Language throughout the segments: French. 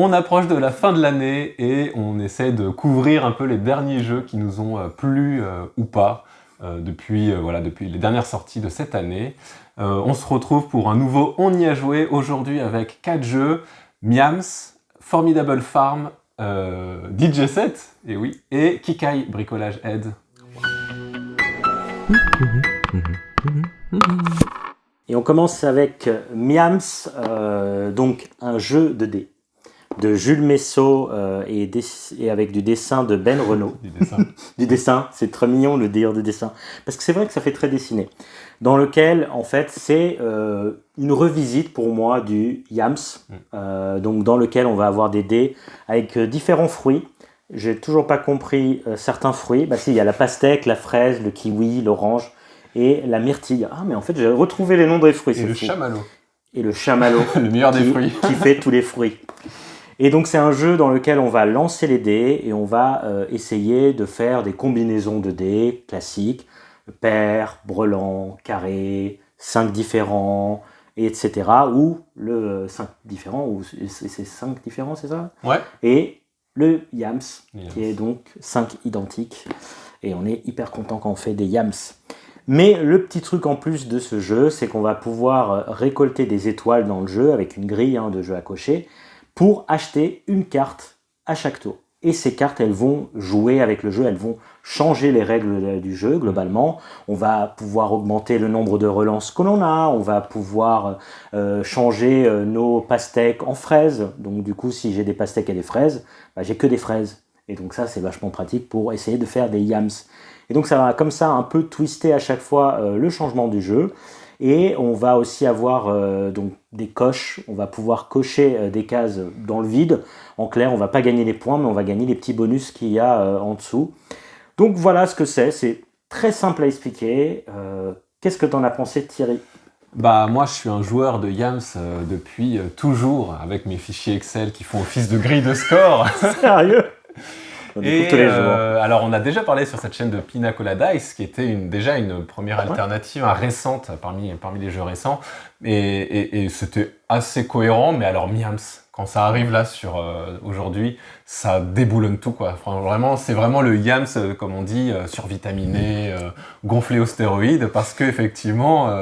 On approche de la fin de l'année et on essaie de couvrir un peu les derniers jeux qui nous ont plu ou pas depuis les dernières sorties de cette année. On se retrouve pour un nouveau On y a joué aujourd'hui avec 4 jeux: Miams, Formidable Farm, DJ7, et oui, et Kikai Bricolage Aid. Et on commence avec Miams, donc un jeu de dés de Jules Messot et avec du dessin de Ben Renaud. Du dessin, c'est très mignon le délire de dessin. Parce que c'est vrai que ça fait très dessiné. Dans lequel, en fait, c'est une revisite pour moi du Yams. Donc dans lequel on va avoir des dés avec différents fruits. J'ai toujours pas compris certains fruits. Bah si, il y a la pastèque, la fraise, le kiwi, l'orange et la myrtille. Ah mais en fait, j'ai retrouvé les noms des fruits. Et le chamallow. Et le chamallow. Le meilleur des fruits. Qui fait tous les fruits. Et donc c'est un jeu dans lequel on va lancer les dés et on va essayer de faire des combinaisons de dés classiques, pair, brelan, carré, 5 différents, etc. Ou le 5 différents, ou c'est 5 différents, c'est ça ? Ouais. Et le Yams, qui est donc 5 identiques. Et on est hyper content quand on fait des Yams. Mais le petit truc en plus de ce jeu, c'est qu'on va pouvoir récolter des étoiles dans le jeu avec une grille de jeu à cocher, pour acheter une carte à chaque tour. Et ces cartes, elles vont jouer avec le jeu, elles vont changer les règles du jeu globalement. On va pouvoir augmenter le nombre de relances que l'on a, on va pouvoir changer nos pastèques en fraises. Donc du coup, si j'ai des pastèques et des fraises, j'ai que des fraises. Et donc ça, c'est vachement pratique pour essayer de faire des yams. Et donc ça va comme ça un peu twister à chaque fois le changement du jeu. Et on va aussi avoir donc des coches, on va pouvoir cocher des cases dans le vide. En clair, on ne va pas gagner les points, mais on va gagner les petits bonus qu'il y a en dessous. Donc voilà ce que c'est très simple à expliquer. Qu'est-ce que tu en as pensé, Thierry ? Bah moi je suis un joueur de Yams depuis toujours, avec mes fichiers Excel qui font office de grille de score. Sérieux ? Et alors on a déjà parlé sur cette chaîne de Pina Colada Dice, qui était déjà une première alternative récente parmi les jeux récents, et c'était assez cohérent. Mais alors Miams, quand ça arrive là sur aujourd'hui, ça déboulonne tout quoi. Enfin, vraiment, c'est vraiment le Yams, comme on dit, survitaminé, gonflé aux stéroïdes, parce que effectivement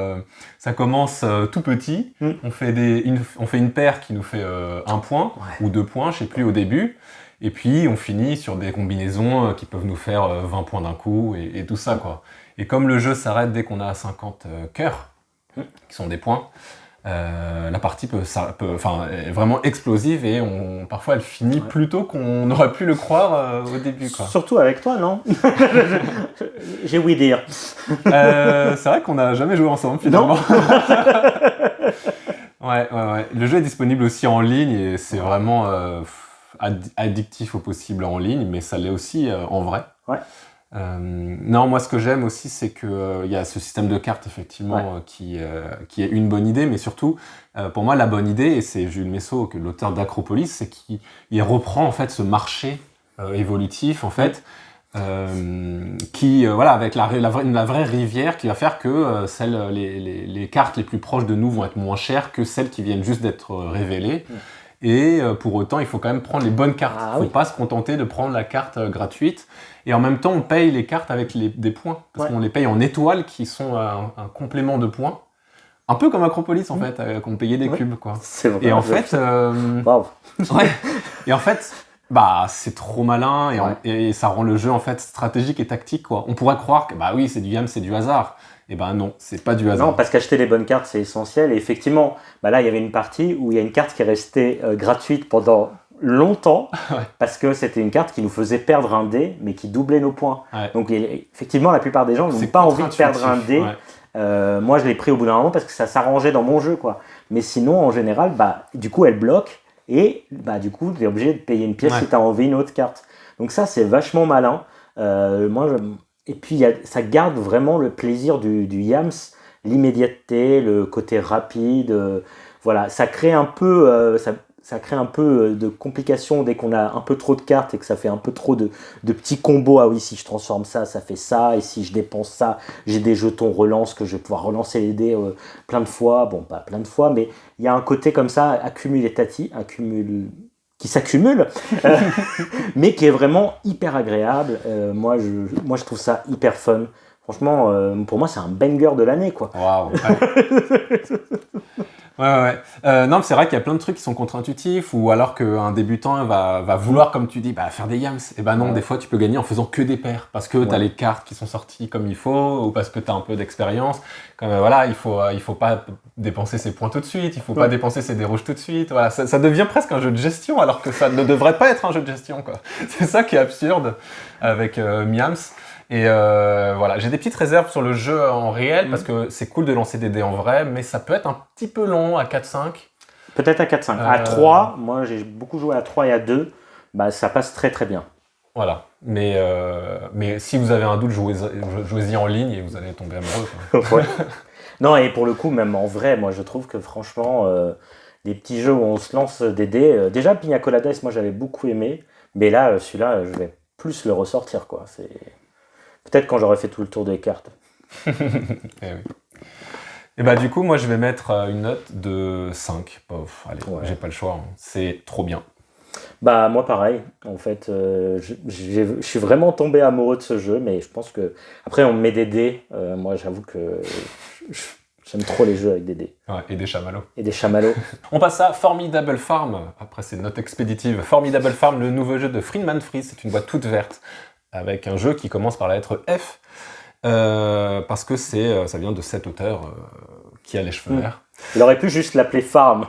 ça commence tout petit. On fait une paire qui nous fait 1 point ou 2 points, je sais plus, au début. Et puis, on finit sur des combinaisons qui peuvent nous faire 20 points d'un coup et tout ça, quoi. Et comme le jeu s'arrête dès qu'on a 50 cœurs, qui sont des points, la partie est vraiment explosive et parfois elle finit plus tôt qu'on aurait pu le croire au début, quoi. Surtout avec toi, non ? J'ai ouï dire. C'est vrai qu'on n'a jamais joué ensemble, finalement. Ouais. Le jeu est disponible aussi en ligne et c'est vraiment... addictif au possible en ligne, mais ça l'est aussi en vrai. Ouais. Non, moi ce que j'aime aussi, c'est qu'il y a ce système de cartes effectivement qui est une bonne idée, mais surtout pour moi la bonne idée, et c'est Jules Messot, l'auteur d'Acropolis, c'est qu'il reprend en fait ce marché évolutif en fait, avec la vraie rivière qui va faire que les cartes les plus proches de nous vont être moins chères que celles qui viennent juste d'être révélées. Et pour autant, il faut quand même prendre les bonnes cartes. Il ne faut pas se contenter de prendre la carte gratuite. Et en même temps, on paye les cartes avec des points. Parce qu'on les paye en étoiles qui sont un complément de points. Un peu comme Acropolis, en fait, qu'on payait des cubes, quoi. C'est vrai. Et en fait... Et en fait, c'est trop malin et ça rend le jeu, en fait, stratégique et tactique, quoi. On pourrait croire que, oui, c'est du Yams, c'est du hasard. Et non, c'est pas du hasard. Non, parce qu'acheter les bonnes cartes, c'est essentiel. Et effectivement, là, il y avait une partie où il y a une carte qui est restée gratuite pendant longtemps, parce que c'était une carte qui nous faisait perdre un dé, mais qui doublait nos points. Ouais. Donc, effectivement, la plupart des gens n'ont pas envie de perdre un dé. Ouais. Moi, je l'ai pris au bout d'un moment parce que ça s'arrangeait dans mon jeu, quoi. Mais sinon, en général, du coup, elle bloque. Et du coup, tu es obligé de payer une pièce si tu as envie une autre carte. Donc ça, c'est vachement malin. Et puis, ça garde vraiment le plaisir du Yams, l'immédiateté, le côté rapide. Ça crée un peu, ça crée un peu de complications dès qu'on a un peu trop de cartes et que ça fait un peu trop de petits combos. Ah oui, si je transforme ça, ça fait ça. Et si je dépense ça, j'ai des jetons relance que je vais pouvoir relancer les dés plein de fois. Bon, pas plein de fois, mais il y a un côté comme ça, qui s'accumule, mais qui est vraiment hyper agréable. Moi, je trouve ça hyper fun. Franchement, pour moi, c'est un banger de l'année, quoi. Waouh. Ouais. Non, mais c'est vrai qu'il y a plein de trucs qui sont contre-intuitifs, ou alors qu'un débutant va vouloir, comme tu dis, faire des yams. Et ben non, des fois, tu peux gagner en faisant que des paires, parce que tu as les cartes qui sont sorties comme il faut, ou parce que tu as un peu d'expérience. Comme voilà, il faut pas dépenser ses points tout de suite, il faut pas dépenser ses dés rouges tout de suite. Voilà, ça devient presque un jeu de gestion, alors que ça ne devrait pas être un jeu de gestion, quoi. C'est ça qui est absurde avec Miams. Et voilà, j'ai des petites réserves sur le jeu en réel, parce que c'est cool de lancer des dés en vrai, mais ça peut être un petit peu long à 4-5. Peut-être à 4-5. À 3, moi j'ai beaucoup joué à 3 et à 2, ça passe très très bien. Voilà, mais si vous avez un doute, jouez-y en ligne et vous allez tomber amoureux. Ouais. Non, et pour le coup, même en vrai, moi je trouve que franchement, des petits jeux où on se lance des dés, déjà Pina Colada, moi j'avais beaucoup aimé, mais là, celui-là, je vais plus le ressortir, quoi. C'est... Peut-être quand j'aurai fait tout le tour des cartes. Eh oui. Et du coup, moi, je vais mettre une note de 5. Allez, j'ai pas le choix. C'est trop bien. Moi, pareil. En fait, je suis vraiment tombé amoureux de ce jeu, mais je pense que... Après, on me met des dés. Moi, j'avoue que j'aime trop les jeux avec des dés. Ouais, et des chamallows. On passe à Formidable Farm. Après, c'est une note expéditive. Formidable Farm, le nouveau jeu de Friedman Freeze. C'est une boîte toute verte, avec un jeu qui commence par la lettre F, parce que ça vient de cet auteur qui a les cheveux verts. Il aurait pu juste l'appeler Farm.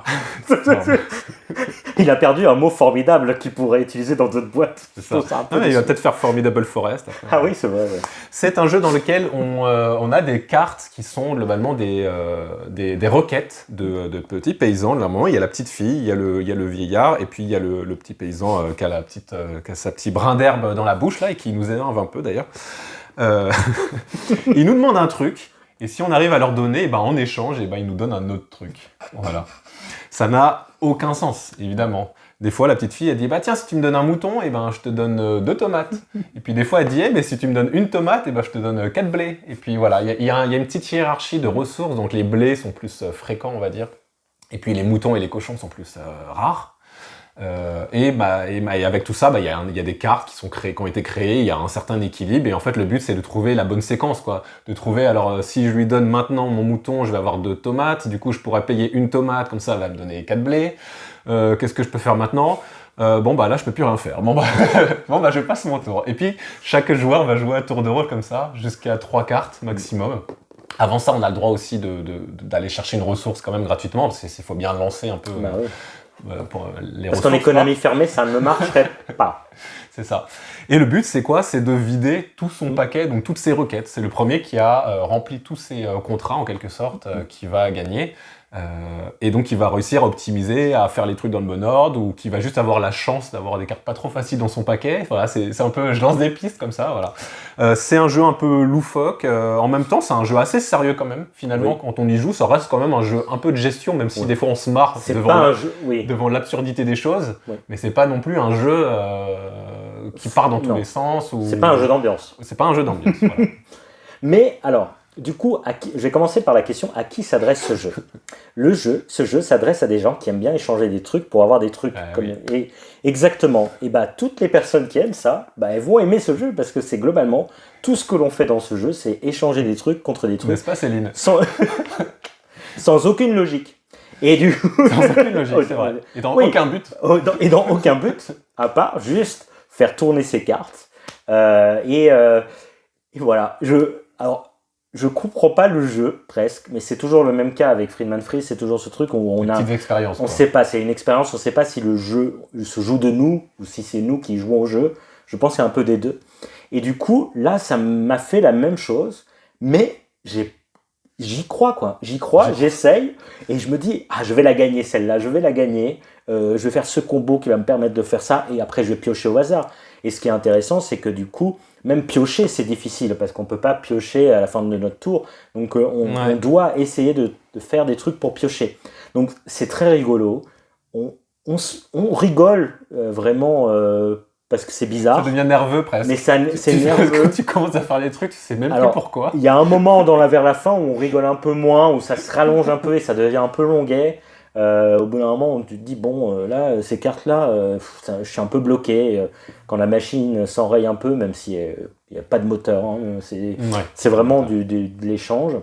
Il a perdu un mot formidable qu'il pourrait utiliser dans d'autres boîtes. C'est ça. Il va peut-être faire Formidable Forest. Après. Ah oui, c'est vrai. Ouais. C'est un jeu dans lequel on a des cartes qui sont globalement des requêtes de petits paysans. À un moment, il y a la petite fille, il y a le vieillard, et puis il y a le petit paysan qui a sa petite brin d'herbe dans la bouche là, et qui nous énerve un peu d'ailleurs. Il nous demande un truc. Et si on arrive à leur donner, en échange, ils nous donnent un autre truc. Voilà. Ça n'a aucun sens, évidemment. Des fois, la petite fille, elle dit, tiens, si tu me donnes un mouton, je te donne 2 tomates. Et puis des fois, elle dit, mais si tu me donnes une tomate, je te donne 4 blés. Et puis voilà, il y a une petite hiérarchie de ressources, donc les blés sont plus fréquents, on va dire. Et puis les moutons et les cochons sont plus rares. Et avec tout ça, il y a des cartes qui ont été créées, il y a un certain équilibre, et en fait le but c'est de trouver la bonne séquence, quoi. De trouver, alors si je lui donne maintenant mon mouton, je vais avoir 2 tomates, du coup je pourrais payer une tomate, comme ça elle va me donner 4 blés. Qu'est-ce que je peux faire maintenant ? Là je peux plus rien faire. Je passe mon tour. Et puis chaque joueur va jouer à tour de rôle comme ça, jusqu'à 3 cartes maximum. Avant ça, on a le droit aussi d'aller chercher une ressource quand même gratuitement, parce qu'il faut bien lancer un peu. Oui. Pour les Parce qu'en économie fermée, ça ne marcherait pas. C'est ça. Et le but, c'est quoi ? C'est de vider tout son paquet, donc toutes ses requêtes. C'est le premier qui a rempli tous ses contrats, en quelque sorte, qui va gagner. Et donc, il va réussir à optimiser, à faire les trucs dans le bon ordre, ou qui va juste avoir la chance d'avoir des cartes pas trop faciles dans son paquet. Voilà, c'est un peu... Je lance des pistes comme ça, voilà. C'est un jeu un peu loufoque. En même temps, c'est un jeu assez sérieux quand même. Finalement, quand on y joue, ça reste quand même un jeu un peu de gestion, même si des fois on se marre devant l'absurdité des choses. Mais c'est pas non plus un jeu qui part dans tous les sens. C'est pas un jeu d'ambiance. C'est pas un jeu d'ambiance, voilà. Mais alors... Du coup, je vais commencer par la question, à qui s'adresse ce jeu ? Ce jeu s'adresse à des gens qui aiment bien échanger des trucs pour avoir des trucs. Et exactement. Et toutes les personnes qui aiment ça, elles vont aimer ce jeu parce que c'est globalement tout ce que l'on fait dans ce jeu, c'est échanger des trucs contre des trucs. N'est-ce pas, Céline ? Sans aucune logique. Et du coup... Sans aucune logique, c'est vrai. Et dans aucun but. Et dans aucun but, à part juste faire tourner ses cartes. Et voilà. Je comprends pas le jeu, presque, mais c'est toujours le même cas avec Friedman Freeze, c'est toujours ce truc où on a... Petite expérience. On sait pas, c'est une expérience, on sait pas si le jeu se joue de nous, ou si c'est nous qui jouons au jeu. Je pense qu'il y a un peu des deux. Et du coup, là, ça m'a fait la même chose, mais j'y crois, quoi. J'essaye, et je me dis, je vais la gagner celle-là, je vais la gagner, je vais faire ce combo qui va me permettre de faire ça, et après je vais piocher au hasard. Et ce qui est intéressant, c'est que du coup, même piocher, c'est difficile, parce qu'on ne peut pas piocher à la fin de notre tour. Donc on doit essayer de faire des trucs pour piocher. Donc c'est très rigolo. On rigole vraiment parce que c'est bizarre. Ça devient nerveux presque. Mais c'est nerveux. Quand tu commences à faire les trucs, tu sais même plus pourquoi. Il y a un moment vers la fin où on rigole un peu moins, où ça se rallonge un peu et ça devient un peu longuet. Au bout d'un moment, tu te dis, bon, là, ces cartes-là, je suis un peu bloqué. Quand la machine s'enraye un peu, même s'il n'y a pas de moteur, hein, c'est vraiment de l'échange.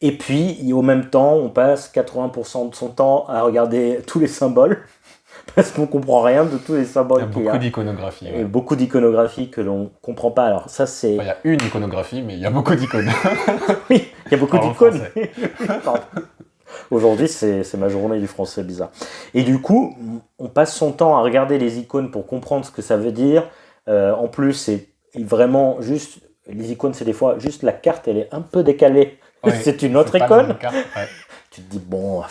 Et puis, au même temps, on passe 80% de son temps à regarder tous les symboles, parce qu'on ne comprend rien de tous les symboles qu'il y a. Beaucoup d'iconographie. Et beaucoup d'iconographie que l'on ne comprend pas. Alors ça, c'est... Il y a une iconographie, mais il y a beaucoup d'icônes. Oui, il y a beaucoup d'icônes. Aujourd'hui, c'est ma journée du français bizarre. Et du coup, on passe son temps à regarder les icônes pour comprendre ce que ça veut dire. En plus, c'est vraiment juste... Les icônes, c'est des fois juste la carte, elle est un peu décalée. Oui, c'est une autre icône. Tu te dis, bon,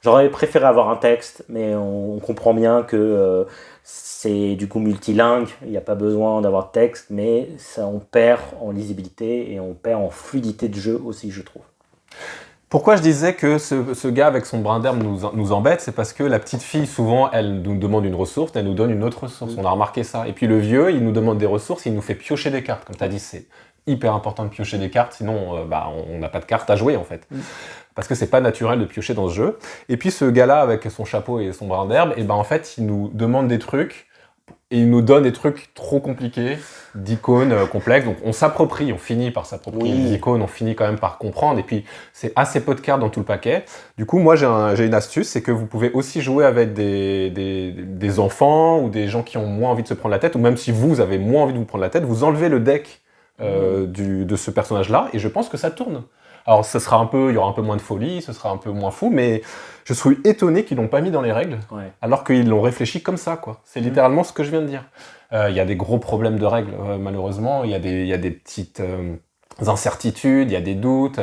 j'aurais préféré avoir un texte, mais on comprend bien que c'est du coup multilingue. Il n'y a pas besoin d'avoir de texte, mais ça, on perd en lisibilité et on perd en fluidité de jeu aussi, je trouve. Pourquoi je disais que ce gars avec son brin d'herbe nous embête, c'est parce que la petite fille, souvent, elle nous demande une ressource, elle nous donne une autre ressource. On a remarqué ça. Et puis le vieux, il nous demande des ressources, il nous fait piocher des cartes. Comme tu as dit, c'est hyper important de piocher des cartes, sinon on n'a pas de cartes à jouer en fait. Parce que c'est pas naturel de piocher dans ce jeu. Et puis ce gars-là, avec son chapeau et son brin d'herbe, et en fait, il nous demande des trucs, et il nous donne des trucs trop compliqués, d'icônes complexes. Donc on s'approprie, on finit par s'approprier les icônes, on finit quand même par comprendre. Et puis c'est assez peu de cartes dans tout le paquet. Du coup, moi j'ai une astuce, c'est que vous pouvez aussi jouer avec des enfants ou des gens qui ont moins envie de se prendre la tête, ou même si vous avez moins envie de vous prendre la tête, vous enlevez le deck de ce personnage-là, et je pense que ça tourne. Alors il y aura un peu moins de folie, ce sera un peu moins fou, mais je suis étonné qu'ils l'ont pas mis dans les règles, alors qu'ils l'ont réfléchi comme ça, quoi. C'est littéralement ce que je viens de dire. Il y a des gros problèmes de règles, malheureusement. Il y a des petites incertitudes, il y a des doutes.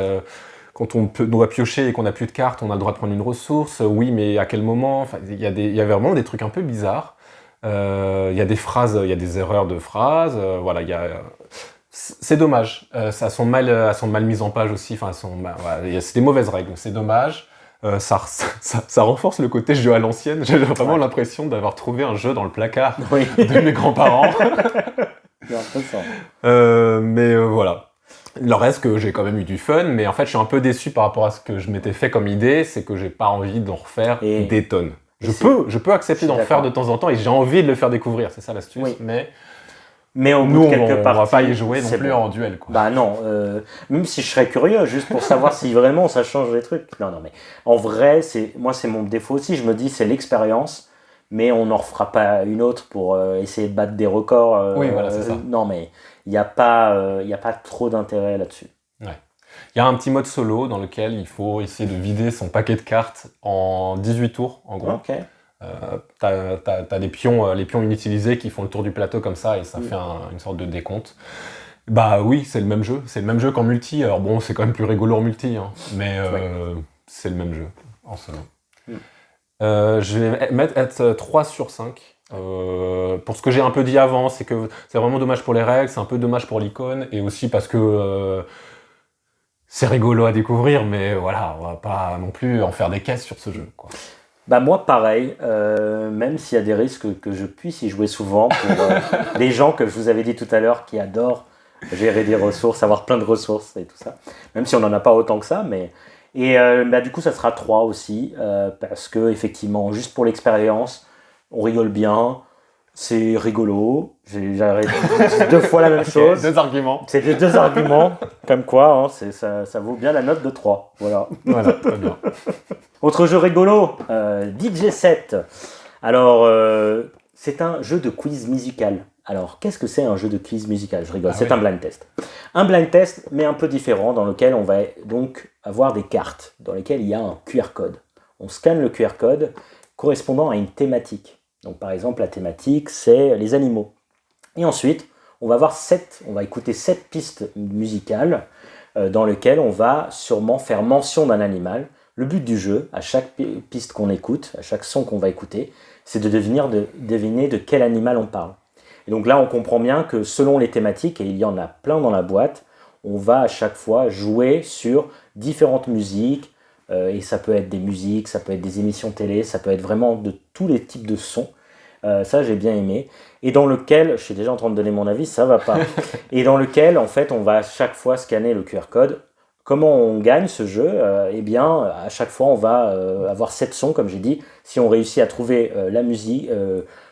Quand on doit piocher et qu'on n'a plus de cartes, on a le droit de prendre une ressource. Oui, mais à quel moment? Enfin, il y a vraiment des trucs un peu bizarres. Il y a des phrases, il y a des erreurs de phrases. Voilà, c'est dommage. Ça a son mal mise en page aussi. Enfin, c'est des mauvaises règles. C'est dommage. Ça renforce le côté jeu à l'ancienne. J'ai vraiment l'impression d'avoir trouvé un jeu dans le placard de mes grands-parents. Mais voilà. Le reste, que j'ai quand même eu du fun, mais en fait, je suis un peu déçu par rapport à ce que je m'étais fait comme idée, c'est que j'ai pas envie d'en refaire des tonnes. Je peux accepter d'en faire de temps en temps, et j'ai envie de le faire découvrir, c'est ça l'astuce, mais au bout de quelques parties, on va pas y jouer non plus en duel, quoi. Bah non, même si je serais curieux, juste pour savoir si vraiment ça change les trucs. Non, mais en vrai, c'est mon défaut aussi. Je me dis, c'est l'expérience, mais on n'en refera pas une autre pour essayer de battre des records. Oui, voilà, c'est ça. Non, mais il n'y a pas trop d'intérêt là-dessus. Ouais. Il y a un petit mode solo dans lequel il faut essayer de vider son paquet de cartes en 18 tours, en gros. Ok. T'as les pions inutilisés qui font le tour du plateau comme ça, et ça fait une sorte de décompte. Bah oui, c'est le même jeu. C'est le même jeu qu'en multi. Alors bon, c'est quand même plus rigolo en multi, hein, mais c'est le même jeu en solo. Je vais être 3 sur 5. Pour ce que j'ai un peu dit avant, c'est que c'est vraiment dommage pour les règles, c'est un peu dommage pour l'icône, et aussi parce que c'est rigolo à découvrir, mais voilà, on va pas non plus en faire des caisses sur ce jeu, quoi. Bah moi pareil, même s'il y a des risques que je puisse y jouer souvent pour les gens que je vous avais dit tout à l'heure qui adorent gérer des ressources, avoir plein de ressources et tout ça, même si on n'en a pas autant que ça, et du coup ça sera 3 aussi, parce que effectivement, juste pour l'expérience, on rigole bien, c'est rigolo, j'ai 2 fois la même chose. 2 arguments. C'est 2 arguments, comme quoi, hein, ça vaut bien la note de 3. Voilà, très bien. Autre jeu rigolo, DJ Set. Alors, c'est un jeu de quiz musical. Alors, qu'est-ce que c'est un jeu de quiz musical? Je rigole, c'est un blind test. Un blind test, mais un peu différent, dans lequel on va donc avoir des cartes, dans lesquelles il y a un QR code. On scanne le QR code correspondant à une thématique. Donc, par exemple, la thématique, c'est les animaux. Et ensuite, on va écouter 7 pistes musicales dans lesquelles on va sûrement faire mention d'un animal. Le but du jeu, à chaque piste qu'on écoute, à chaque son qu'on va écouter, c'est de deviner de quel animal on parle. Et donc là, on comprend bien que selon les thématiques, et il y en a plein dans la boîte, on va à chaque fois jouer sur différentes musiques, et ça peut être des musiques, ça peut être des émissions télé, ça peut être vraiment de tous les types de sons. Ça, j'ai bien aimé. Et dans lequel, je suis déjà en train de donner mon avis, ça va pas. Et dans lequel, en fait, on va à chaque fois scanner le QR code, Comment on gagne ce jeu? Eh bien, à chaque fois, on va avoir 7 sons, comme j'ai dit. Si on réussit à trouver la musique,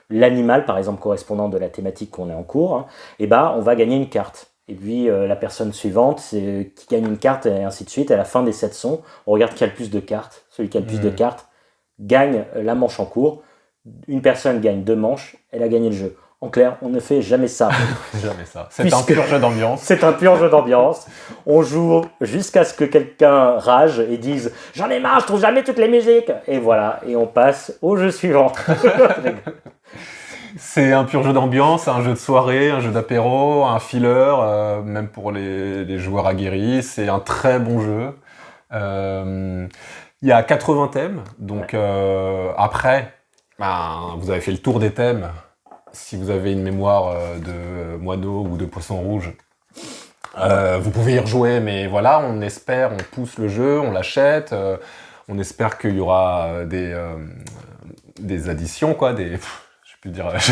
l'animal, par exemple, correspondant de la thématique qu'on est en cours, hein, eh ben, on va gagner une carte. Et puis, la personne suivante qui gagne une carte, et ainsi de suite. À la fin des 7 sons, on regarde qui a le plus de cartes. Celui qui a le plus de cartes gagne la manche en cours. Une personne gagne 2 manches, elle a gagné le jeu. En clair, on ne fait jamais ça. Jamais ça. C'est un pur jeu d'ambiance. C'est un pur jeu d'ambiance. On joue jusqu'à ce que quelqu'un rage et dise « J'en ai marre, je trouve jamais toutes les musiques !» Et voilà, et on passe au jeu suivant. C'est un pur jeu d'ambiance, un jeu de soirée, un jeu d'apéro, un filler, même pour les joueurs aguerris. C'est un très bon jeu. Il y a 80 thèmes, donc après, vous avez fait le tour des thèmes. Si vous avez une mémoire de moineau ou de poisson rouge, vous pouvez y rejouer, mais voilà, on espère, on pousse le jeu, on l'achète, on espère qu'il y aura des additions, quoi, je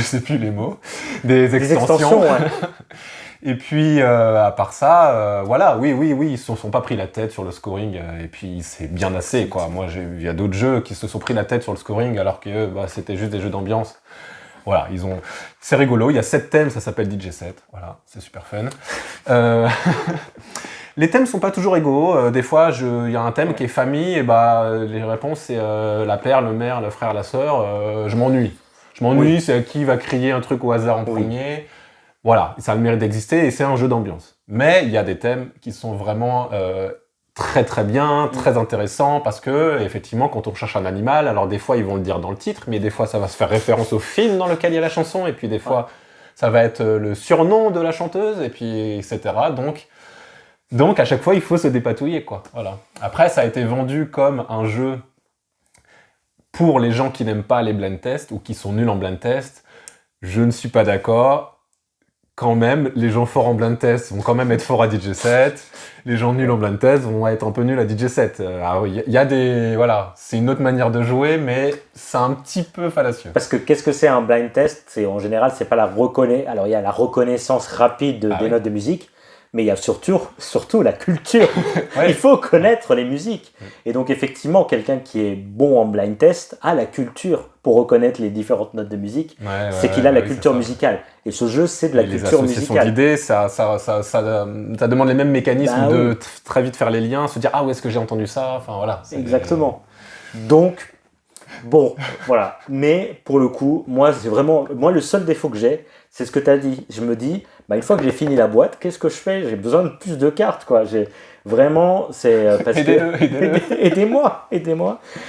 sais plus les mots, des extensions. Ouais. Et puis, à part ça, voilà, oui, ils se sont pas pris la tête sur le scoring, et puis c'est bien assez, quoi. Moi, il y a d'autres jeux qui se sont pris la tête sur le scoring, alors que c'était juste des jeux d'ambiance. Voilà, c'est rigolo, il y a 7 thèmes, ça s'appelle DJ 7, voilà, c'est super fun. Les thèmes sont pas toujours égaux, des fois il y a un thème qui est famille, et les réponses c'est la père, le mère, le frère, la sœur, je m'ennuie. Oui. C'est qui va crier un truc au hasard en premier. Voilà, ça a le mérite d'exister et c'est un jeu d'ambiance. Mais il y a des thèmes qui sont vraiment très très bien, très intéressants, parce que effectivement quand on cherche un animal, alors des fois ils vont le dire dans le titre, mais des fois ça va se faire référence au film dans lequel il y a la chanson, et puis des fois ça va être le surnom de la chanteuse, et puis etc. Donc à chaque fois il faut se dépatouiller, quoi. Voilà. Après ça a été vendu comme un jeu pour les gens qui n'aiment pas les blind tests ou qui sont nuls en blind test. Je ne suis pas d'accord. Quand même, les gens forts en blind test vont quand même être forts à DJ 7. Les gens nuls en blind test vont être un peu nuls à DJ 7. Il y a des... Voilà, c'est une autre manière de jouer, mais c'est un petit peu fallacieux. Parce que qu'est-ce que c'est un blind test? En général, c'est pas la reconnaissance. Alors, il y a la reconnaissance rapide des notes de musique, mais il y a surtout la culture. Il faut connaître les musiques. Et donc, effectivement, quelqu'un qui est bon en blind test a la culture pour reconnaître les différentes notes de musique. C'est qu'il a la culture musicale. Et ce jeu, c'est de la culture musicale. Les associations d'idées, ça demande les mêmes mécanismes de très vite faire les liens, se dire « Ah, où est-ce que j'ai entendu ça ?» Enfin, voilà. Exactement. Donc, bon, voilà. Mais, pour le coup, moi, le seul défaut que j'ai, c'est ce que tu as dit. Je me dis, une fois que j'ai fini la boîte, qu'est-ce que je fais? J'ai besoin de plus de cartes, quoi. Vraiment, c'est parce aidez-moi.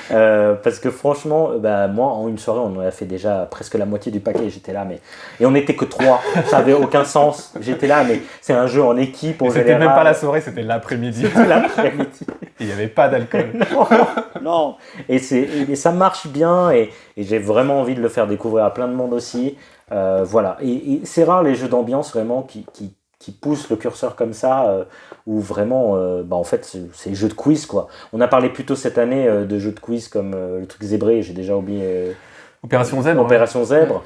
Parce que franchement, moi, en une soirée, on a fait déjà presque la moitié du paquet. J'étais là, et on n'était que 3. Ça avait aucun sens. J'étais là, mais c'est un jeu en équipe. C'était même pas la soirée, c'était l'après-midi. Il n'y avait pas d'alcool. Non. Et ça marche bien, et j'ai vraiment envie de le faire découvrir à plein de monde aussi. Voilà. Et c'est rare les jeux d'ambiance vraiment qui poussent le curseur comme ça, où vraiment, en fait, c'est jeux de quiz, quoi. On a parlé plutôt cette année de jeux de quiz comme le truc Zébré, j'ai déjà oublié. Opération Zèbre. Opération Zèbre.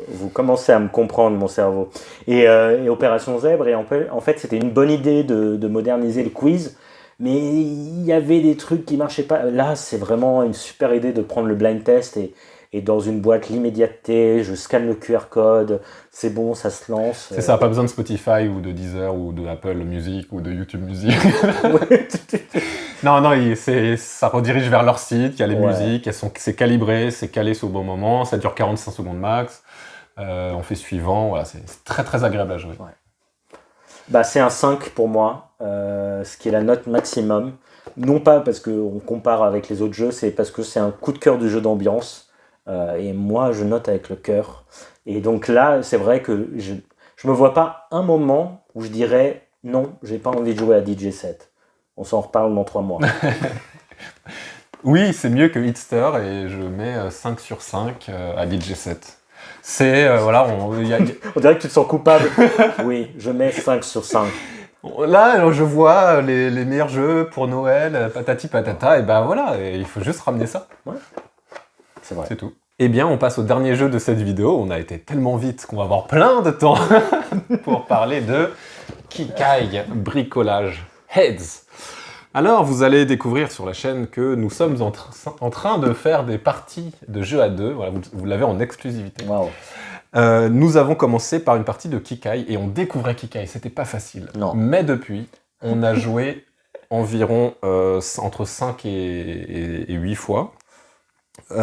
Vous commencez à me comprendre, mon cerveau. Et Opération Zèbre, et en fait, c'était une bonne idée de moderniser le quiz, mais il y avait des trucs qui marchaient pas. Là, c'est vraiment une super idée de prendre le blind test et dans une boîte, l'immédiateté, je scanne le QR code, c'est bon, ça se lance. C'est ça, pas besoin de Spotify ou de Deezer ou de Apple Music ou de YouTube Music. Non, ça redirige vers leur site, il y a les musiques, c'est calibré, c'est calé au bon moment, ça dure 45 secondes max, on fait suivant, voilà, c'est très très agréable à jouer. Ouais. C'est un 5 pour moi, ce qui est la note maximum. Non pas parce qu'on compare avec les autres jeux, c'est parce que c'est un coup de cœur du jeu d'ambiance. Et moi, je note avec le cœur. Et donc là, c'est vrai que je me vois pas un moment où je dirais non, j'ai pas envie de jouer à DJ 7. On s'en reparle dans 3 mois. Oui, c'est mieux que Hitster et je mets 5 sur 5 à DJ 7. C'est, on dirait que tu te sens coupable. Oui, je mets 5 sur 5. Là, je vois les meilleurs jeux pour Noël, patati patata, et voilà, il faut juste ramener ça. Ouais. C'est vrai. C'est tout. Eh bien, on passe au dernier jeu de cette vidéo. On a été tellement vite qu'on va avoir plein de temps pour parler de Kikai bricolage Heads. Alors, vous allez découvrir sur la chaîne que nous sommes en train de faire des parties de jeux à deux. Voilà, vous l'avez en exclusivité. Wow. Nous avons commencé par une partie de Kikai et on découvrait Kikai. C'était pas facile. Non. Mais depuis, on a joué environ entre 5 et 8 fois. 8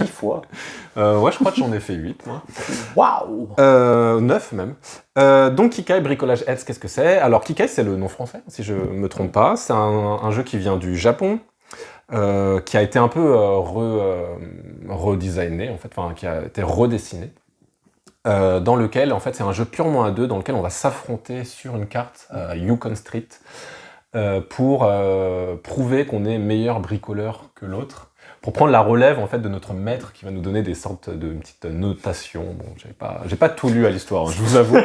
fois. Ouais, je crois que j'en ai fait 8. Waouh. 9 même. Donc Kikai Bricolage Heads, qu'est-ce que c'est? Alors Kikai, c'est le nom français, si je ne me trompe pas. C'est un jeu qui vient du Japon, qui a été un peu redesigné, en fait, enfin, qui a été redessiné. Dans lequel, en fait, c'est un jeu purement à deux, dans lequel on va s'affronter sur une carte, Yukon Street, pour prouver qu'on est meilleur bricoleur que l'autre, pour prendre la relève en fait de notre maître qui va nous donner des sortes de petites notations. Bon, j'ai pas tout lu à l'histoire, hein, je vous avoue.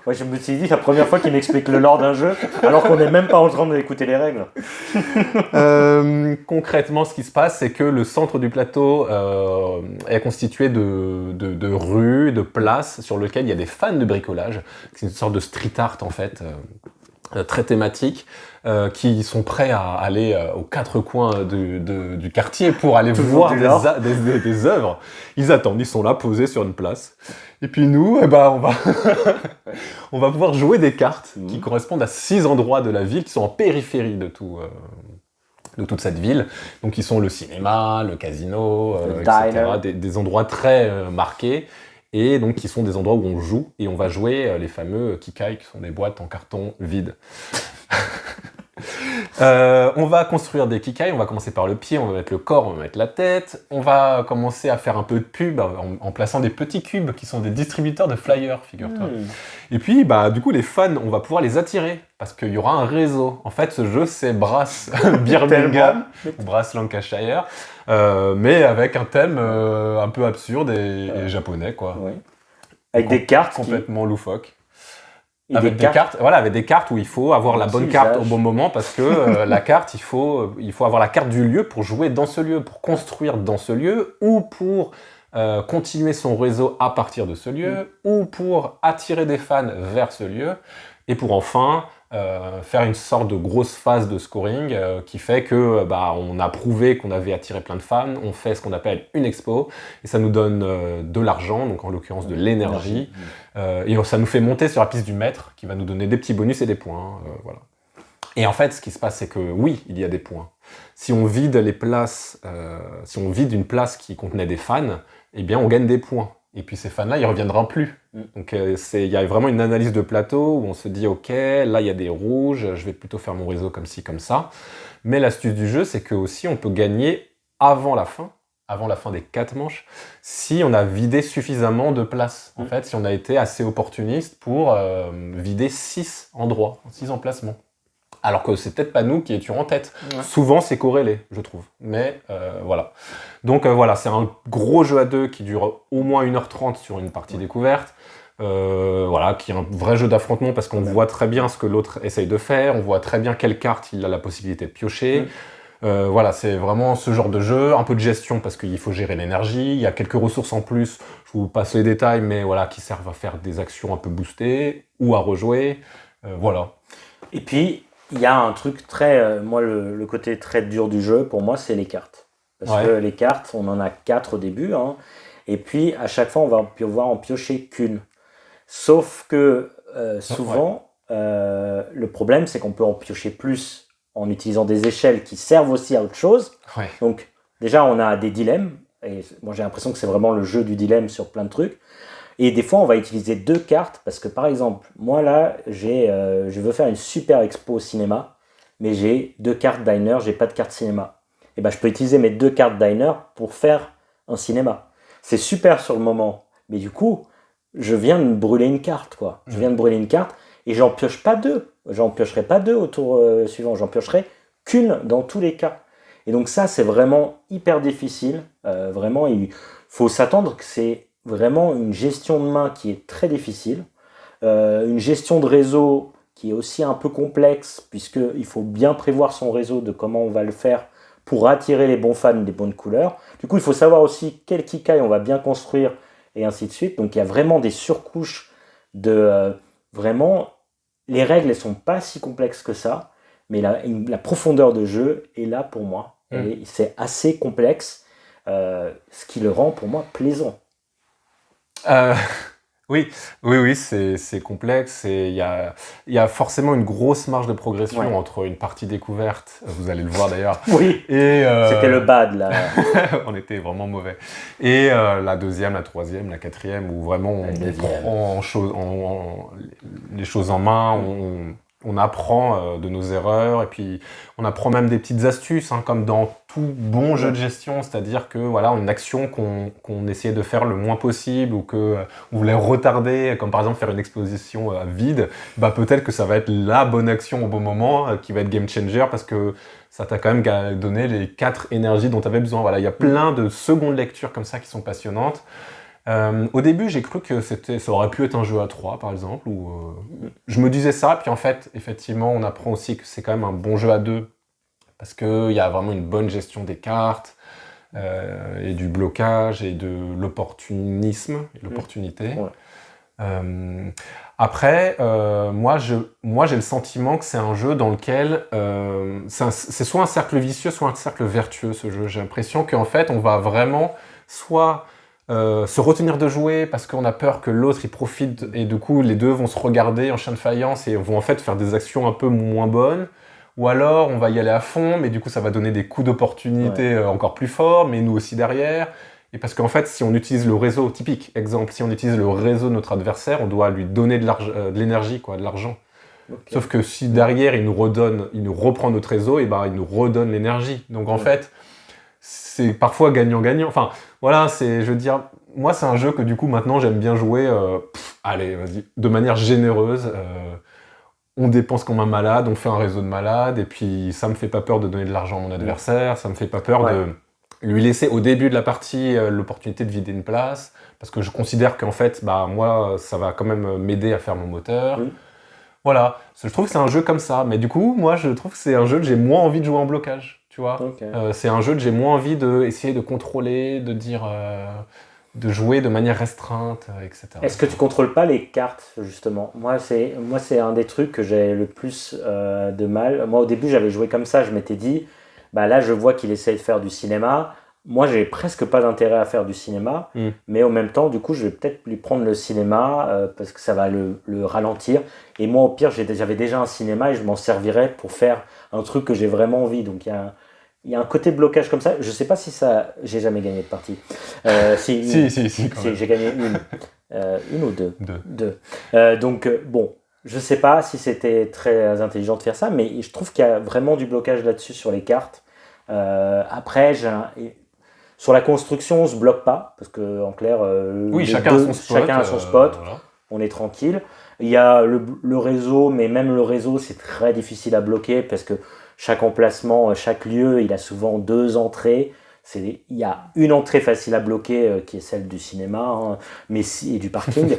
Ouais, je me suis dit, la première fois qu'il m'explique le lore d'un jeu, alors qu'on n'est même pas en train d'écouter les règles. Concrètement, ce qui se passe, c'est que le centre du plateau est constitué de rues, de places sur lesquelles il y a des fans de bricolage. C'est une sorte de street art en fait. Très thématiques, qui sont prêts à aller aux quatre coins du quartier pour aller voir des œuvres. Ils attendent, ils sont là posés sur une place. Et puis nous, on va on va pouvoir jouer des cartes qui correspondent à 6 endroits de la ville qui sont en périphérie de toute cette ville. Donc ils sont le cinéma, le casino, etc. Des endroits très marqués. Et donc qui sont des endroits où on joue et on va jouer les fameux Kikai qui sont des boîtes en carton vides. On va construire des Kikai, on va commencer par le pied, on va mettre le corps, on va mettre la tête. On va commencer à faire un peu de pub en plaçant des petits cubes qui sont des distributeurs de flyers, figure-toi. Et puis, du coup, les fans, on va pouvoir les attirer parce qu'il y aura un réseau. En fait, ce jeu, c'est Brass Birmingham, ou Brass Lancashire, mais avec un thème un peu absurde et japonais, quoi. Oui. Avec des cartes complètement loufoques. Et avec des cartes où il faut avoir la bonne carte au bon moment parce que la carte, il faut avoir la carte du lieu pour jouer dans ce lieu, pour construire dans ce lieu ou pour continuer son réseau à partir de ce lieu ou pour attirer des fans vers ce lieu et pour enfin faire une sorte de grosse phase de scoring qui fait que on a prouvé qu'on avait attiré plein de fans, on fait ce qu'on appelle une expo et ça nous donne de l'argent, donc en l'occurrence de l'énergie, et ça nous fait monter sur la piste du maître qui va nous donner des petits bonus et des points. Voilà. Et en fait, ce qui se passe, c'est que oui, il y a des points. Si on vide les places, si on vide une place qui contenait des fans, eh bien on gagne des points. Et puis ces fans-là, ils ne reviendront plus. Donc il y a vraiment une analyse de plateau où on se dit « Ok, là il y a des rouges, je vais plutôt faire mon réseau comme ci, comme ça. » Mais l'astuce du jeu, c'est que aussi on peut gagner avant la fin des 4 manches, si on a vidé suffisamment de places. En fait, si on a été assez opportuniste pour vider 6 endroits, 6 emplacements. Alors que c'est peut-être pas nous qui étions en tête. Ouais. Souvent, c'est corrélé, je trouve. Mais voilà. Donc voilà, c'est un gros jeu à deux qui dure au moins 1h30 sur une partie découverte. Voilà, qui est un vrai jeu d'affrontement parce qu'on voit très bien ce que l'autre essaye de faire. On voit très bien quelle carte il a la possibilité de piocher. Voilà, c'est vraiment ce genre de jeu. Un peu de gestion parce qu'il faut gérer l'énergie. Il y a quelques ressources en plus. Je vous passe les détails, mais voilà, qui servent à faire des actions un peu boostées ou à rejouer. Voilà. Et puis, il y a un truc très... moi, le côté très dur du jeu, pour moi, c'est les cartes. Parce que les cartes, on en a 4 au début. Hein, et puis, à chaque fois, on va pouvoir en piocher qu'une. Sauf que, souvent, le problème, c'est qu'on peut en piocher plus en utilisant des échelles qui servent aussi à autre chose. Ouais. Donc, déjà, on a des dilemmes. Et moi, j'ai l'impression que c'est vraiment le jeu du dilemme sur plein de trucs. Et des fois, on va utiliser 2 cartes parce que, par exemple, moi là, je veux faire une super expo au cinéma, mais j'ai 2 cartes diner, j'ai pas de carte cinéma. Et ben, je peux utiliser mes 2 cartes diner pour faire un cinéma. C'est super sur le moment, mais du coup, je viens de brûler une carte, quoi. Je viens de brûler une carte et j'en pioche pas 2. J'en piocherai pas 2 au tour suivant. J'en piocherai qu'une dans tous les cas. Et donc ça, c'est vraiment hyper difficile. Vraiment, il faut s'attendre que c'est vraiment une gestion de main qui est très difficile, une gestion de réseau qui est aussi un peu complexe puisqu'il faut bien prévoir son réseau de comment on va le faire pour attirer les bons fans des bonnes couleurs. Du coup, il faut savoir aussi quel Kikai on va bien construire et ainsi de suite. Donc, il y a vraiment des surcouches de vraiment, les règles, elles sont pas si complexes que ça, mais la profondeur de jeu est là pour moi. Et c'est assez complexe, ce qui le rend pour moi plaisant. Oui, c'est complexe et il y a forcément une grosse marge de progression entre une partie découverte, vous allez le voir d'ailleurs. Oui, et c'était le bad là. On était vraiment mauvais. Et la deuxième, la troisième, la quatrième, où vraiment on prend les choses en main, on apprend de nos erreurs et puis on apprend même des petites astuces, comme dans tout bon jeu de gestion, c'est-à-dire que voilà, une action qu'on essayait de faire le moins possible ou qu'on voulait retarder, comme par exemple faire une exposition vide, peut-être que ça va être la bonne action au bon moment qui va être game changer parce que ça t'a quand même donné les 4 énergies dont tu avais besoin. Voilà, il y a plein de secondes lectures comme ça qui sont passionnantes. Au début, j'ai cru que ça aurait pu être un jeu à 3, par exemple, où je me disais ça, puis en fait, effectivement, on apprend aussi que c'est quand même un bon jeu à 2, parce qu'il y a vraiment une bonne gestion des cartes, et du blocage, et de l'opportunisme, et l'opportunité. Après, moi, j'ai le sentiment que c'est un jeu dans lequel c'est soit un cercle vicieux, soit un cercle vertueux, ce jeu. J'ai l'impression qu'en fait, on va vraiment soit se retenir de jouer parce qu'on a peur que l'autre il profite et du coup les deux vont se regarder en chien de faïence et vont en fait faire des actions un peu moins bonnes, ou alors on va y aller à fond mais du coup ça va donner des coups d'opportunité encore plus forts, mais nous aussi derrière, et parce qu'en fait si on utilise le réseau, typique exemple, si on utilise le réseau de notre adversaire, on doit lui donner de l'énergie, de l'argent. Sauf que si derrière il nous reprend notre réseau, et il nous redonne l'énergie, donc en fait c'est parfois gagnant-gagnant. Enfin, voilà, je veux dire, moi, c'est un jeu que du coup, maintenant, j'aime bien jouer, allez, vas-y, de manière généreuse. On dépense comme un malade, on fait un réseau de malades, et puis ça me fait pas peur de donner de l'argent à mon adversaire, ça me fait pas peur de lui laisser au début de la partie l'opportunité de vider une place, parce que je considère qu'en fait, moi, ça va quand même m'aider à faire mon moteur. Voilà, je trouve que c'est un jeu comme ça, mais du coup, moi, je trouve que c'est un jeu que j'ai moins envie de jouer en blocage. Tu vois, c'est un jeu que j'ai moins envie d'essayer de contrôler, de dire, de jouer de manière restreinte, etc. Est-ce que tu contrôles pas les cartes, justement ? Moi, c'est un des trucs que j'ai le plus de mal. Moi, au début, j'avais joué comme ça, je m'étais dit, là, je vois qu'il essaie de faire du cinéma. Moi, j'ai presque pas d'intérêt à faire du cinéma, mais en même temps, du coup, je vais peut-être lui prendre le cinéma parce que ça va le ralentir. Et moi, au pire, j'avais déjà un cinéma et je m'en servirais pour faire un truc que j'ai vraiment envie. Donc, il y a un côté blocage comme ça. Je sais pas si ça... J'ai jamais gagné de partie. Si, j'ai gagné une. Une ou deux ? Deux. Donc, bon, je sais pas si c'était très intelligent de faire ça, mais je trouve qu'il y a vraiment du blocage là-dessus sur les cartes. Après, sur la construction, on se bloque pas, parce que en clair, chacun a son spot. Voilà. On est tranquille. Il y a le réseau, mais même le réseau, c'est très difficile à bloquer, parce que chaque emplacement, chaque lieu, il a souvent 2 entrées. Il y a une entrée facile à bloquer, qui est celle du cinéma, et du parking.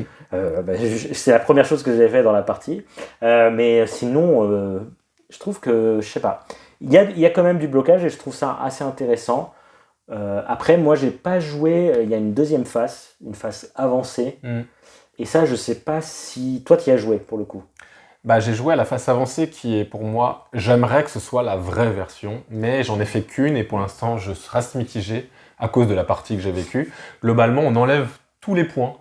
C'est la première chose que j'avais fait dans la partie. Mais sinon, je trouve que, je sais pas, il y a quand même du blocage, et je trouve ça assez intéressant. Après, moi, j'ai pas joué. Il y a une deuxième phase, une phase avancée. Et ça, je sais pas si... Toi, tu y as joué, pour le coup. J'ai joué à la phase avancée qui est pour moi... J'aimerais que ce soit la vraie version, mais j'en ai fait qu'une et pour l'instant, je reste mitigé à cause de la partie que j'ai vécue. Globalement, on enlève tous les points.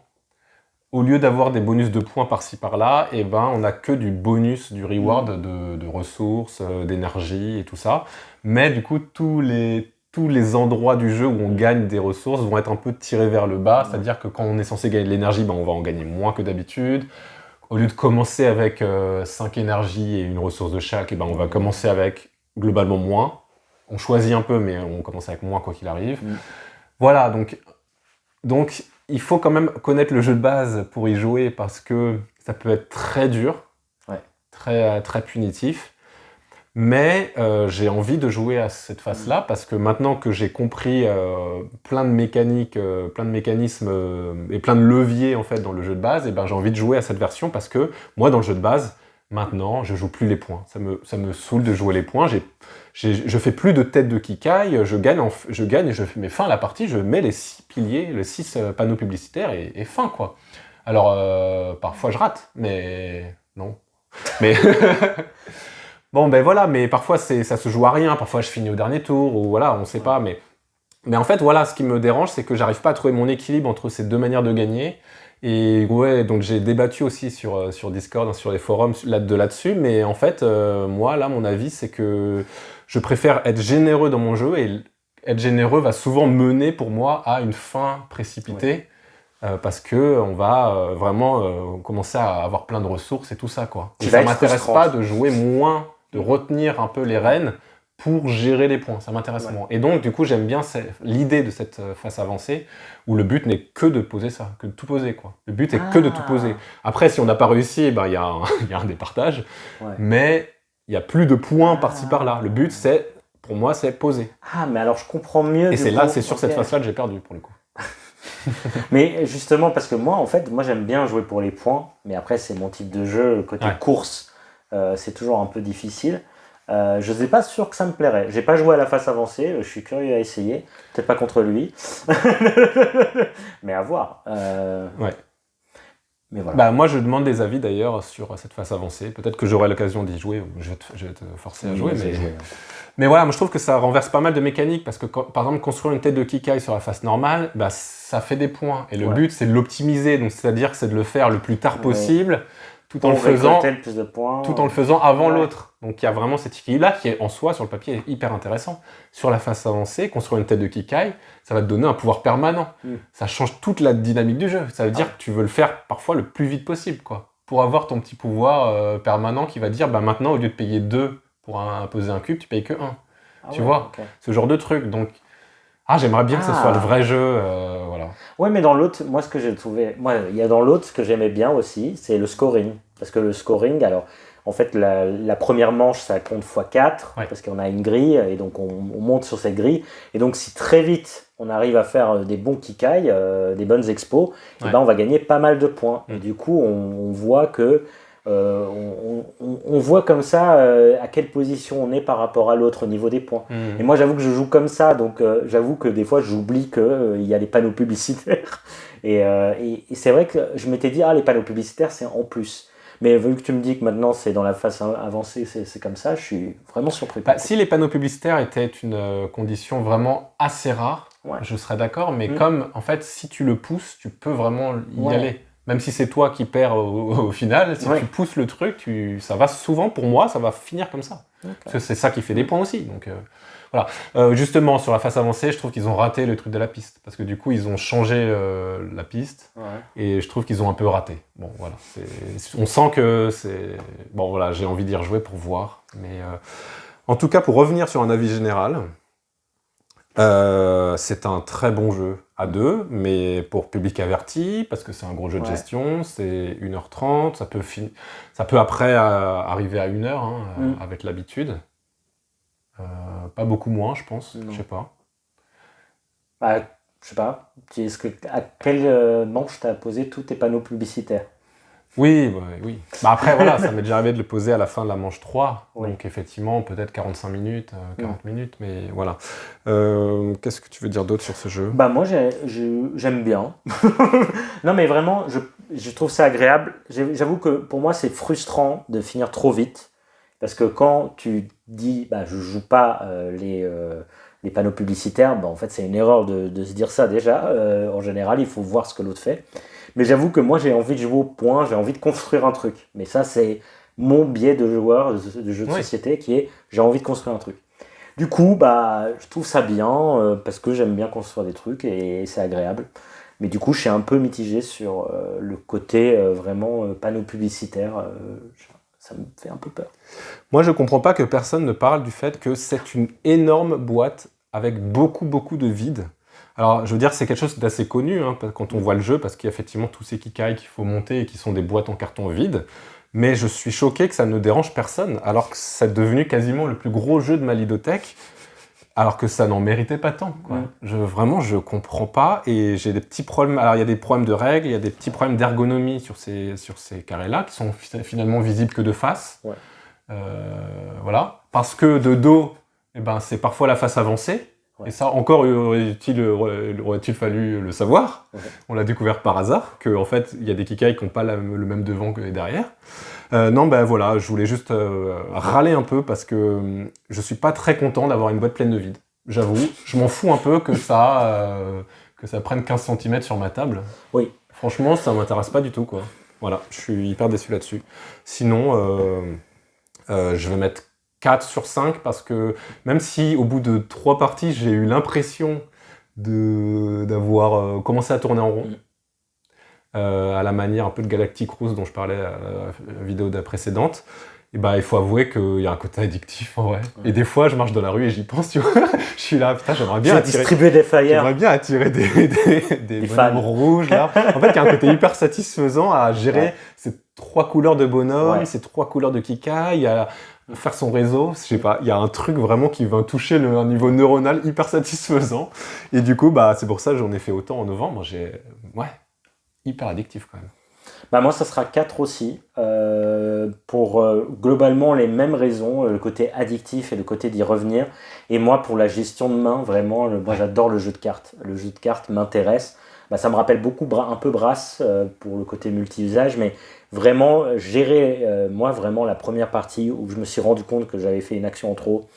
Au lieu d'avoir des bonus de points par-ci par-là, on n'a que du bonus, du reward de ressources, d'énergie et tout ça. Mais du coup, tous les endroits du jeu où on gagne des ressources vont être un peu tirés vers le bas. C'est-à-dire que quand on est censé gagner de l'énergie, on va en gagner moins que d'habitude. Au lieu de commencer avec 5 énergies et une ressource de chaque, on va commencer avec globalement moins. On choisit un peu, mais on commence avec moins quoi qu'il arrive. Voilà, donc il faut quand même connaître le jeu de base pour y jouer, parce que ça peut être très dur, très, très punitif. Mais j'ai envie de jouer à cette phase-là, parce que maintenant que j'ai compris plein de mécaniques, plein de mécanismes et plein de leviers en fait dans le jeu de base, j'ai envie de jouer à cette version, parce que moi dans le jeu de base, maintenant je joue plus les points. Ça me saoule de jouer les points. Je fais plus de tête de Kikai, je gagne et je mets fin à la partie, je mets les 6 piliers, les 6 panneaux publicitaires et fin quoi. Alors, parfois je rate, mais non. Mais bon, ben voilà, mais parfois ça se joue à rien, parfois je finis au dernier tour, ou voilà, on sait pas, mais en fait, voilà, ce qui me dérange, c'est que j'arrive pas à trouver mon équilibre entre ces deux manières de gagner. Et ouais, donc j'ai débattu aussi sur Discord, sur les forums là-dessus, mais en fait, moi, là, mon avis, c'est que je préfère être généreux dans mon jeu, et être généreux va souvent mener pour moi à une fin précipitée, parce que on va vraiment commencer à avoir plein de ressources et tout ça, quoi. Et ça m'intéresse pas de jouer moins, de retenir un peu les rênes, pour gérer les points, ça m'intéresse moins. Et donc, du coup, j'aime bien l'idée de cette phase avancée, où le but n'est que de poser ça, que de tout poser, quoi. Le but est que de tout poser. Après, si on n'a pas réussi, ben, y a un départage, mais il n'y a plus de points par-ci par-là. Le but, pour moi, c'est poser. Ah, mais alors je comprends mieux. Et c'est sur cette phase-là que j'ai perdu, pour le coup. Mais justement, parce que moi, en fait, j'aime bien jouer pour les points, mais après, c'est mon type de jeu, côté course, c'est toujours un peu difficile. Je ne suis pas sûr que ça me plairait. J'ai pas joué à la phase avancée, je suis curieux à essayer. Peut-être pas contre lui, mais à voir. Mais voilà. Bah, moi, je demande des avis d'ailleurs sur cette phase avancée. Peut-être que j'aurai l'occasion d'y jouer, ou je vais te forcer à jouer. Mais voilà, moi je trouve que ça renverse pas mal de mécaniques, parce que par exemple, construire une tête de Kikai sur la phase normale, bah, ça fait des points. Et le but, c'est de l'optimiser, donc c'est-à-dire que c'est de le faire le plus tard possible. Tout en le faisant avant l'autre. Donc il y a vraiment cet équilibre-là qui est en soi, sur le papier, est hyper intéressant. Sur la phase avancée, construire une tête de Kikai, ça va te donner un pouvoir permanent. Ça change toute la dynamique du jeu. Ça veut dire que tu veux le faire parfois le plus vite possible, quoi. Pour avoir ton petit pouvoir permanent qui va dire, bah, maintenant, au lieu de payer 2 pour poser un cube, tu payes que 1. Tu vois, ce genre de truc. Donc, j'aimerais bien que ce soit le vrai jeu, voilà. Ouais, mais dans l'autre, moi, ce que j'ai trouvé... il y a dans l'autre, ce que j'aimais bien aussi, c'est le scoring. Parce que le scoring, alors, en fait, la première manche, ça compte x4, parce qu'on a une grille, et donc on monte sur cette grille. Et donc, si très vite, on arrive à faire des bons kikai, des bonnes expos, et ben, on va gagner pas mal de points. Et du coup, on voit que... on voit comme ça à quelle position on est par rapport à l'autre au niveau des points. Et moi, j'avoue que je joue comme ça, donc j'avoue que des fois, j'oublie qu'il y a les panneaux publicitaires. Et c'est vrai que je m'étais dit, les panneaux publicitaires, c'est en plus. Mais vu que tu me dis que maintenant, c'est dans la phase avancée, c'est comme ça, je suis vraiment surpris. Si les panneaux publicitaires étaient une condition vraiment assez rare, je serais d'accord, mais comme, en fait, si tu le pousses, tu peux vraiment y aller. Même si c'est toi qui perds au final, si tu pousses le truc, ça va souvent, pour moi, ça va finir comme ça. Parce que c'est ça qui fait des points aussi. Donc, voilà. Justement, sur la phase avancée, je trouve qu'ils ont raté le truc de la piste. Parce que du coup, ils ont changé la piste. Et je trouve qu'ils ont un peu raté. Bon, voilà. On sent que c'est... Bon, voilà, j'ai envie d'y rejouer pour voir. Mais en tout cas, pour revenir sur un avis général... c'est un très bon jeu à 2, mais pour public averti, parce que c'est un gros jeu de gestion, c'est 1h30, ça peut après arriver à 1h, avec l'habitude. Pas beaucoup moins, je pense, je sais pas. Je sais pas, à quelle manche t'as posé tous tes panneaux publicitaires? Oui. Bah après, voilà, ça m'est déjà arrivé de le poser à la fin de la manche 3. Donc, effectivement, peut-être 45 minutes, 40 minutes, mais voilà. Qu'est-ce que tu veux dire d'autre sur ce jeu? Bah, moi, j'aime bien. Non, mais vraiment, je trouve ça agréable. J'avoue que pour moi, c'est frustrant de finir trop vite. Parce que quand tu dis, je joue pas les panneaux publicitaires, en fait, c'est une erreur de se dire ça déjà. En général, il faut voir ce que l'autre fait. Mais j'avoue que moi, j'ai envie de jouer au point, j'ai envie de construire un truc. Mais ça, c'est mon biais de joueur, de jeu de société, qui est j'ai envie de construire un truc. Du coup, je trouve ça bien, parce que j'aime bien construire des trucs et c'est agréable. Mais du coup, je suis un peu mitigé sur le côté vraiment panneau publicitaire. Ça me fait un peu peur. Moi, je comprends pas que personne ne parle du fait que c'est une énorme boîte avec beaucoup de vide. Alors, je veux dire, c'est quelque chose d'assez connu quand on voit le jeu, parce qu'il y a effectivement tous ces kikai qu'il faut monter et qui sont des boîtes en carton vide. Mais je suis choqué que ça ne dérange personne, alors que c'est devenu quasiment le plus gros jeu de ma ludothèque, alors que ça n'en méritait pas tant, quoi. Vraiment, je comprends pas, et j'ai des petits problèmes. Alors, il y a des problèmes de règles, il y a des petits problèmes d'ergonomie sur ces carrés-là, qui sont finalement visibles que de face. Voilà. Parce que de dos, c'est parfois la face avancée. Et ça, encore aurait-il fallu le savoir. On l'a découvert par hasard, qu'en fait, il y a des Kikai qui n'ont pas le même devant que derrière. Non, ben voilà, je voulais juste râler un peu parce que je suis pas très content d'avoir une boîte pleine de vide. J'avoue, je m'en fous un peu que ça prenne 15 cm sur ma table. Oui. Franchement, ça m'intéresse pas du tout, quoi. Voilà, je suis hyper déçu là-dessus. Sinon, je vais mettre 4 sur 5 parce que même si au bout de 3 parties, j'ai eu l'impression d'avoir commencé à tourner en rond, à la manière un peu de Galactic Cruise dont je parlais à la vidéo précédente, et bah, il faut avouer qu'il y a un côté addictif en vrai. Et des fois, je marche dans la rue et j'y pense, tu vois. Je suis là, putain, j'aimerais bien distribuer des flyers. J'aimerais bien attirer des bonhommes rouges là. En fait, il y a un côté hyper satisfaisant à gérer ces 3 couleurs de bonhommes, ces 3 couleurs de Kikai, à faire son réseau, je sais pas, il y a un truc vraiment qui va toucher un niveau neuronal hyper satisfaisant. Et du coup, bah, c'est pour ça que j'en ai fait autant en novembre. Hyper addictif quand même. Bah moi, ça sera 4 aussi, pour globalement les mêmes raisons, le côté addictif et le côté d'y revenir. Et moi, pour la gestion de main, vraiment, moi j'adore le jeu de cartes. Le jeu de cartes m'intéresse. Bah, ça me rappelle beaucoup un peu Brass pour le côté multi-usage, mais vraiment gérer, moi vraiment la première partie où je me suis rendu compte que j'avais fait une action en trop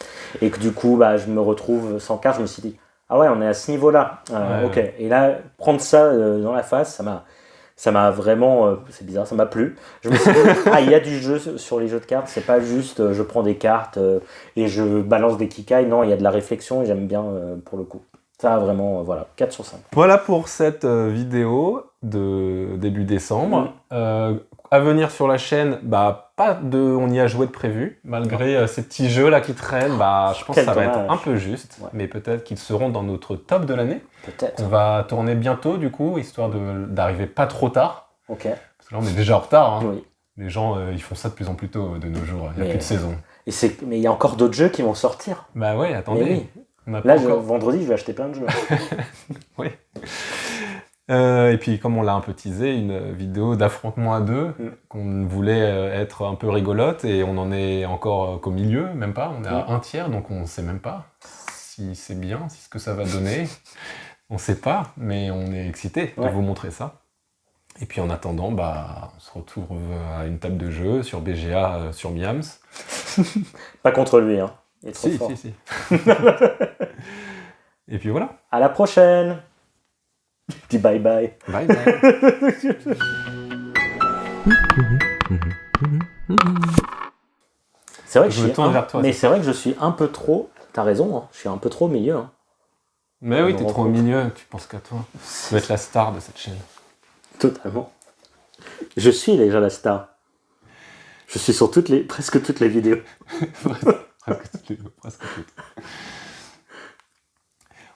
et que du coup bah, je me retrouve sans carte, je me suis dit ah ouais, on est à ce niveau-là, ok. Et là, prendre ça dans la face, ça m'a vraiment, c'est bizarre, ça m'a plu. Je me suis dit, il y a du jeu sur les jeux de cartes, c'est pas juste je prends des cartes et je balance des Kikai, non, il y a de la réflexion et j'aime bien pour le coup. Ça, vraiment, voilà, 4 sur 5. Voilà pour cette vidéo de début décembre. À venir sur la chaîne, bah, on y a joué de prévu, malgré ces petits jeux là qui traînent, bah, je pense que ça va être un peu juste, mais peut-être qu'ils seront dans notre top de l'année. Peut-être. On va tourner bientôt du coup, histoire d'arriver pas trop tard. Ok. Parce que là on est déjà en retard. Hein. Oui. Les gens ils font ça de plus en plus tôt de nos jours, il n'y a plus de saison. Mais il y a encore d'autres jeux qui vont sortir. Bah ouais, attendez. Là, vendredi, je vais acheter plein de jeux. Oui. Et puis, comme on l'a un peu teasé, une vidéo d'affrontement à deux, qu'on voulait être un peu rigolote, et on en est encore qu'au milieu, même pas. On est à un tiers, donc on ne sait même pas si c'est bien, si ce que ça va donner. On ne sait pas, mais on est excité de vous montrer ça. Et puis en attendant, bah, on se retrouve à une table de jeu sur BGA, sur Miams. Pas contre lui, hein. Il est trop fort. Si. Et puis voilà. À la prochaine. Dis bye bye. Bye bye. C'est vrai que c'est vrai que je suis un peu trop. T'as raison, hein. Je suis un peu trop au milieu. Hein. Mais oui, t'es trop au milieu. Tu penses qu'à toi. Tu vas être la star de cette chaîne. Totalement. Je suis déjà la star. Je suis sur presque toutes les vidéos. presque toutes.